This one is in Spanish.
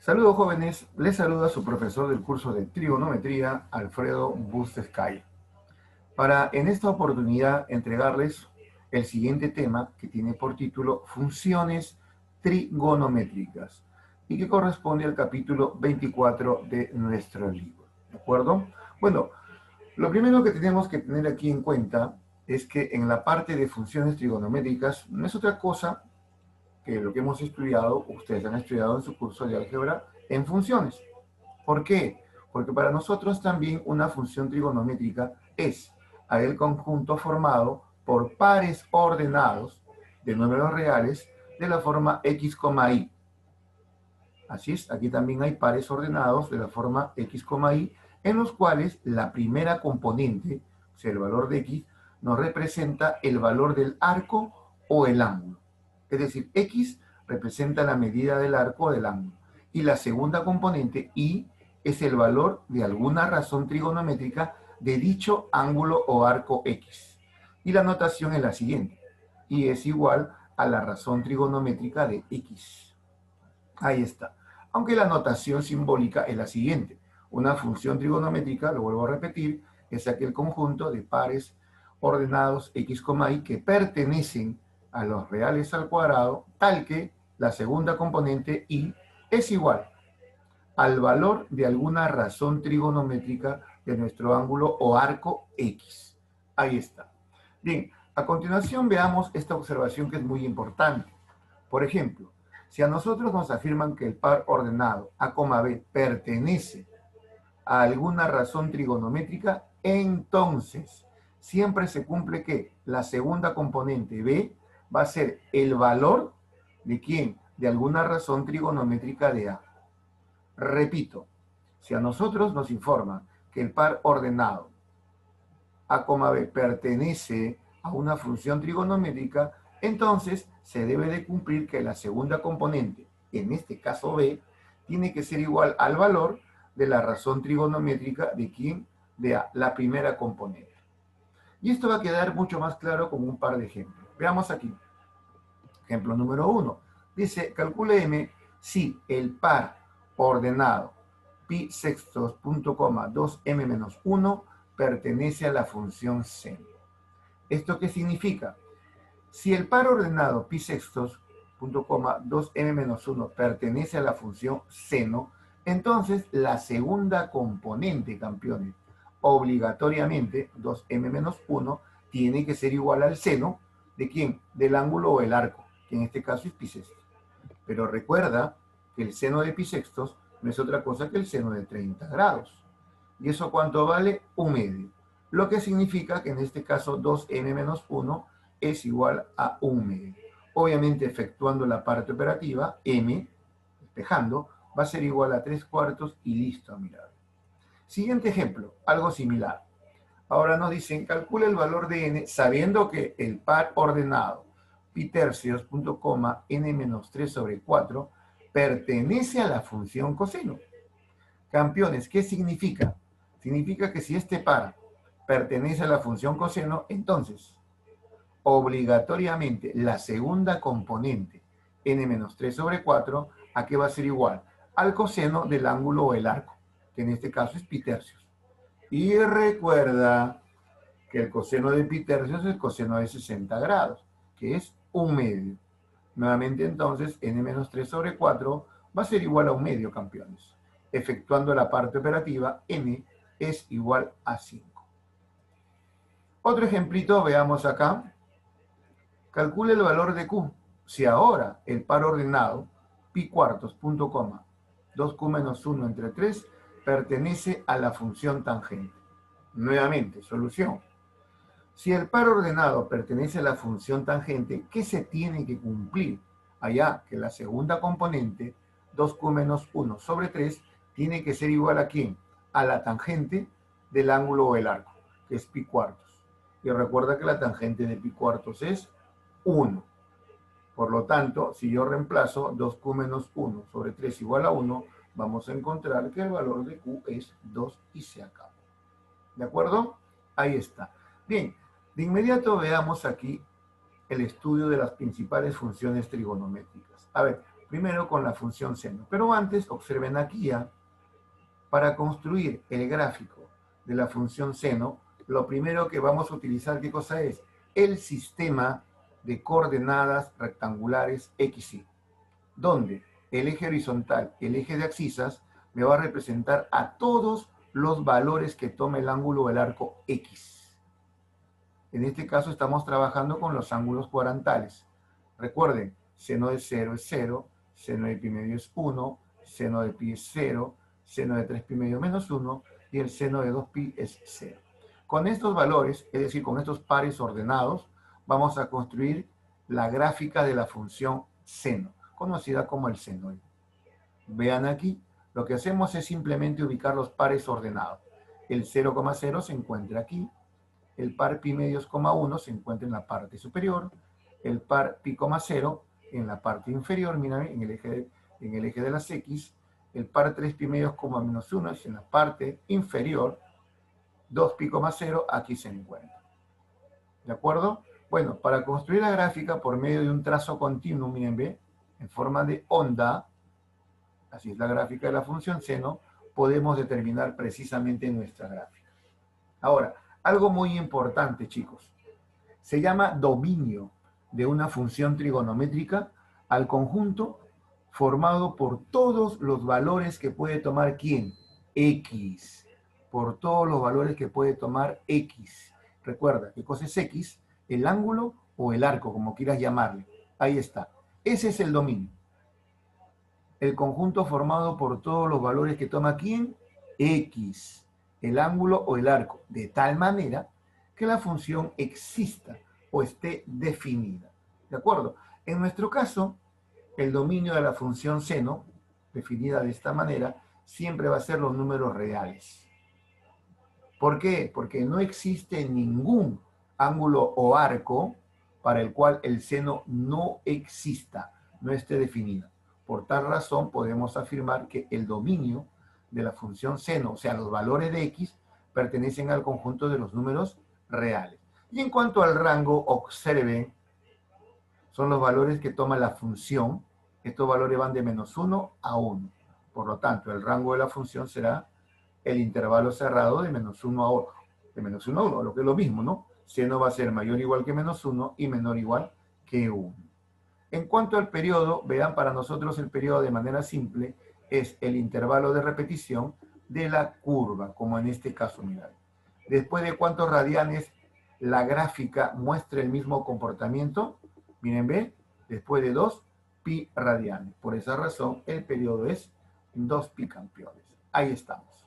Saludos jóvenes, les saluda su profesor del curso de trigonometría, Alfredo Bustescay, para en esta oportunidad entregarles el siguiente tema que tiene por título Funciones trigonométricas y que corresponde al capítulo 24 de nuestro libro. ¿De acuerdo? Bueno, lo primero que tenemos que tener aquí en cuenta es que en la parte de funciones trigonométricas no es otra cosa que lo que hemos estudiado, ustedes han estudiado en su curso de álgebra en funciones. ¿Por qué? Porque para nosotros también una función trigonométrica es el conjunto formado por pares ordenados de números reales de la forma x, y. Así es, aquí también hay pares ordenados de la forma x, y, en los cuales la primera componente, o sea, el valor de x, nos representa el valor del arco o el ángulo. Es decir, x representa la medida del arco o del ángulo. Y la segunda componente, y, es el valor de alguna razón trigonométrica de dicho ángulo o arco x. Y la notación es la siguiente. Y es igual a la razón trigonométrica de x. Ahí está. Aunque la notación simbólica es la siguiente. Una función trigonométrica, lo vuelvo a repetir, es aquel conjunto de pares ordenados x, y que pertenecen a los reales al cuadrado, tal que la segunda componente y es igual al valor de alguna razón trigonométrica de nuestro ángulo o arco x. Ahí está. Bien, a continuación veamos esta observación que es muy importante. Por ejemplo, si a nosotros nos afirman que el par ordenado A, B pertenece a alguna razón trigonométrica, entonces siempre se cumple que la segunda componente B va a ser el valor de ¿quién? De alguna razón trigonométrica de A. Repito, si a nosotros nos informan que el par ordenado A, B pertenece a una función trigonométrica, entonces se debe de cumplir que la segunda componente, en este caso B, tiene que ser igual al valor de la razón trigonométrica de ¿quién? De A, la primera componente. Y esto va a quedar mucho más claro con un par de ejemplos. Veamos aquí. Ejemplo número 1. Dice, calcule M si el par ordenado pi sextos punto coma 2m menos 1 pertenece a la función seno. ¿Esto qué significa? Si el par ordenado pi sextos punto coma 2m menos 1 pertenece a la función seno, entonces la segunda componente, campeones, obligatoriamente 2m menos 1 tiene que ser igual al seno de ¿quién? Del ángulo o el arco, que en este caso es pi sextos. Pero recuerda que el seno de pi sextos no es otra cosa que el seno de 30 grados. ¿Y eso cuánto vale? 1/2. Lo que significa que en este caso 2m menos 1 es igual a 1/2. Obviamente efectuando la parte operativa, m, despejando, va a ser igual a 3/4 y listo a mirar. Siguiente ejemplo, algo similar. Ahora nos dicen, calcula el valor de n sabiendo que el par ordenado pi tercios, punto coma, n menos 3 sobre 4 pertenece a la función coseno. Campeones, ¿qué significa? Significa que si este par pertenece a la función coseno, entonces obligatoriamente la segunda componente, n menos 3 sobre 4, ¿a qué va a ser igual? Al coseno del ángulo o el arco, que en este caso es pi tercios. Y recuerda que el coseno de pi tercios es el coseno de 60 grados, que es 1/2. Nuevamente entonces, n menos 3 sobre 4 va a ser igual a 1/2, campeones. Efectuando la parte operativa, n es igual a 5. Otro ejemplito, veamos acá. Calcule el valor de q. Si ahora el par ordenado, pi cuartos, punto coma, 2q menos 1 entre 3, pertenece a la función tangente. Nuevamente, solución. Si el par ordenado pertenece a la función tangente, ¿qué se tiene que cumplir? Allá que la segunda componente, 2q menos 1 sobre 3, tiene que ser igual a ¿quién? A la tangente del ángulo o el arco, que es pi cuartos. Y recuerda que la tangente de pi cuartos es 1. Por lo tanto, si yo reemplazo 2q menos 1 sobre 3 igual a 1, vamos a encontrar que el valor de q es 2 y se acabó. ¿De acuerdo? Ahí está. Bien, de inmediato veamos aquí el estudio de las principales funciones trigonométricas. A ver, Primero con la función seno. Pero antes, observen aquí ya, para construir el gráfico de la función seno, lo primero que vamos a utilizar, ¿qué cosa es? El sistema de coordenadas rectangulares X, Y, donde el eje horizontal, el eje de abscisas, me va a representar a todos los valores que tome el ángulo del arco X. En este caso estamos trabajando con los ángulos cuadrantales. Recuerden, seno de 0 es 0, seno de pi medio es 1, seno de pi es 0, seno de 3 pi medio menos 1 y el seno de 2 pi es 0. Con estos valores, es decir, con estos pares ordenados, vamos a construir la gráfica de la función seno, conocida como el senoide. Vean aquí, lo que hacemos es simplemente ubicar los pares ordenados. El 0,0 se encuentra aquí, el par pi medios, 1 se encuentra en la parte superior, el par pi, 0 en la parte inferior, mira, en el eje de las X, el par 3 pi medios, menos 1 es en la parte inferior, 2 pi, 0 aquí se encuentra. ¿De acuerdo? Bueno, para construir la gráfica por medio de un trazo continuo, miren, ve, en forma de onda, así es la gráfica de la función seno, podemos determinar precisamente nuestra gráfica. Ahora, algo muy importante, chicos. Se llama dominio de una función trigonométrica al conjunto formado por todos los valores que puede tomar ¿quién? X. Por todos los valores que puede tomar X. Recuerda, ¿qué cosa es X? El ángulo o el arco, como quieras llamarle. Ahí está. Ese es el dominio. El conjunto formado por todos los valores que toma ¿quién? X. El ángulo o el arco. De tal manera que la función exista o esté definida. ¿De acuerdo? En nuestro caso, el dominio de la función seno, definida de esta manera, siempre va a ser los números reales. ¿Por qué? Porque no existe ningún ángulo o arco para el cual el seno no exista, no esté definido. Por tal razón, podemos afirmar que el dominio de la función seno, o sea, los valores de X, pertenecen al conjunto de los números reales. Y en cuanto al rango, observen, son los valores que toma la función. Estos valores van de menos 1 a 1. Por lo tanto, el rango de la función será el intervalo cerrado de menos 1 a 1. De menos 1 a 1, lo que es lo mismo, ¿no? Seno va a ser mayor o igual que menos 1 y menor o igual que 1. En cuanto al periodo, vean, para nosotros el periodo de manera simple es el intervalo de repetición de la curva, como en este caso, mirad. Después de cuántos radianes la gráfica muestra el mismo comportamiento, miren, ve, después de 2 pi radianes. Por esa razón, el periodo es 2 pi campeones. Ahí estamos.